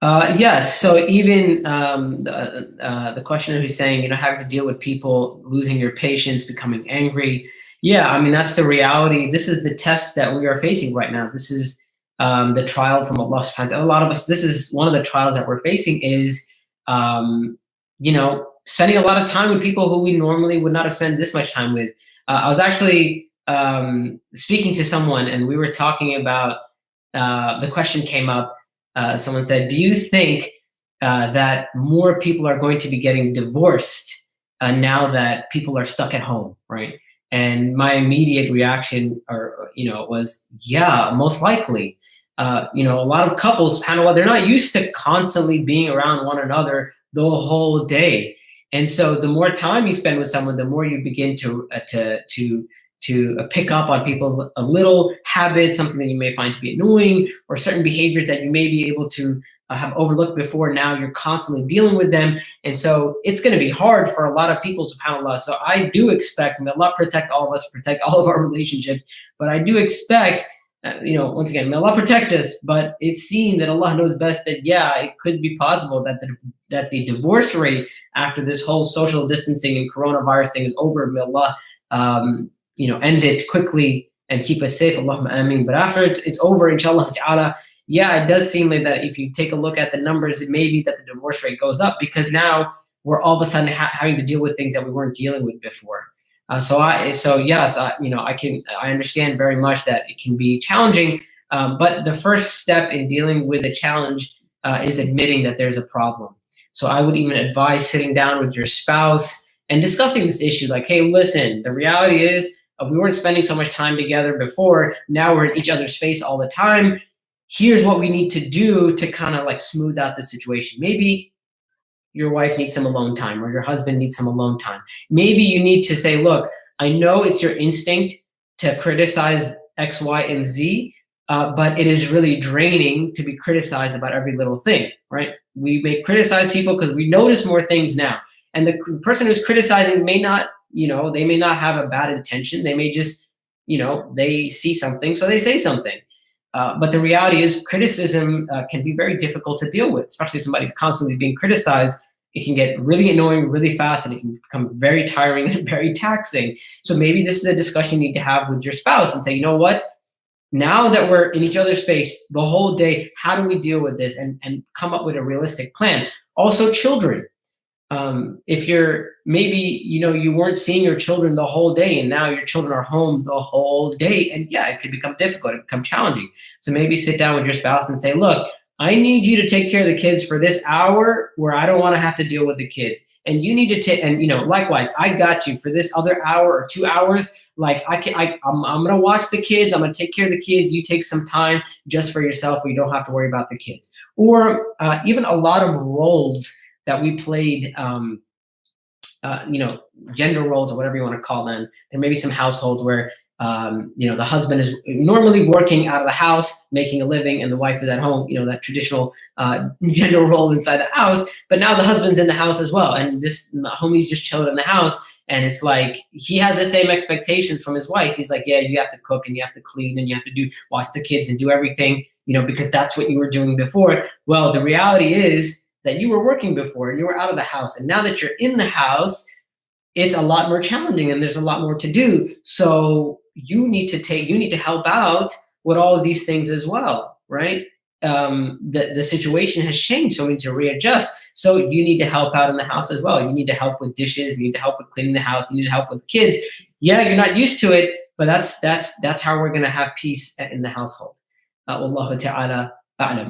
Yes. So even the questioner who's saying, having to deal with people losing your patience, becoming angry. Yeah, I mean that's the reality. This is the test that we are facing right now. This is the trial from Allah Subhanahu wa Taala. A lot of us. This is one of the trials that we're facing. Is spending a lot of time with people who we normally would not have spent this much time with. I was actually speaking to someone, and we were talking about the question came up. Someone said, "Do you think that more people are going to be getting divorced now that people are stuck at home?" Right? And my immediate reaction, was, "Yeah, most likely." A lot of couples, subhanAllah, they're not used to constantly being around one another the whole day, and so the more time you spend with someone, the more you begin to pick up on people's a little habits, something that you may find to be annoying, or certain behaviors that you may be able to have overlooked before. Now you're constantly dealing with them, and so it's going to be hard for a lot of people, subhanallah. So I do expect, may Allah protect all of us, protect all of our relationships, but I do expect, once again, may Allah protect us. But it seems that Allah knows best that yeah, it could be possible that the divorce rate after this whole social distancing and coronavirus thing is over. May Allah end it quickly and keep us safe. Allahumma ameen. But after it's over, inshallah ta'ala, yeah, it does seem like that if you take a look at the numbers, it may be that the divorce rate goes up because now we're all of a sudden having to deal with things that we weren't dealing with before. So yes, I understand very much that it can be challenging, but the first step in dealing with a challenge is admitting that there's a problem. So I would even advise sitting down with your spouse and discussing this issue. Like, hey, listen, the reality is we weren't spending so much time together before. Now we're in each other's face all the time. Here's what we need to do to kind of like smooth out the situation. Maybe your wife needs some alone time or your husband needs some alone time. Maybe you need to say, look, I know it's your instinct to criticize X, Y, and Z, but it is really draining to be criticized about every little thing, right? We may criticize people because we notice more things now. And the person who's criticizing may not, they may not have a bad intention. They may just, they see something, so they say something. But the reality is criticism can be very difficult to deal with, especially if somebody's constantly being criticized. It can get really annoying really fast and it can become very tiring and very taxing. So maybe this is a discussion you need to have with your spouse and say, you know what? Now that we're in each other's face the whole day, how do we deal with this and come up with a realistic plan? Also, children. If you're maybe you weren't seeing your children the whole day and now your children are home the whole day, and yeah, it could become difficult, it become challenging. So maybe sit down with your spouse and say, look, I need you to take care of the kids for this hour where I don't want to have to deal with the kids, and you need to take, and likewise, I got you for this other hour or 2 hours. Like I'm gonna watch the kids, I'm gonna take care of the kids, you take some time just for yourself where you don't have to worry about the kids. Or even a lot of roles that we played, gender roles or whatever you want to call them. There may be some households where, the husband is normally working out of the house, making a living, and the wife is at home, that traditional gender role inside the house. But now the husband's in the house as well. And this homie's just chilling in the house. And it's like he has the same expectations from his wife. He's like, yeah, you have to cook and you have to clean and you have to watch the kids and do everything, because that's what you were doing before. Well, the reality is that you were working before and you were out of the house. And now that you're in the house, it's a lot more challenging and there's a lot more to do. So you need to help out with all of these things as well, right? The situation has changed, so we need to readjust. So you need to help out in the house as well. You need to help with dishes, you need to help with cleaning the house, you need to help with kids. Yeah, you're not used to it, but that's how we're gonna have peace in the household. Wallahu ta'ala a'lam.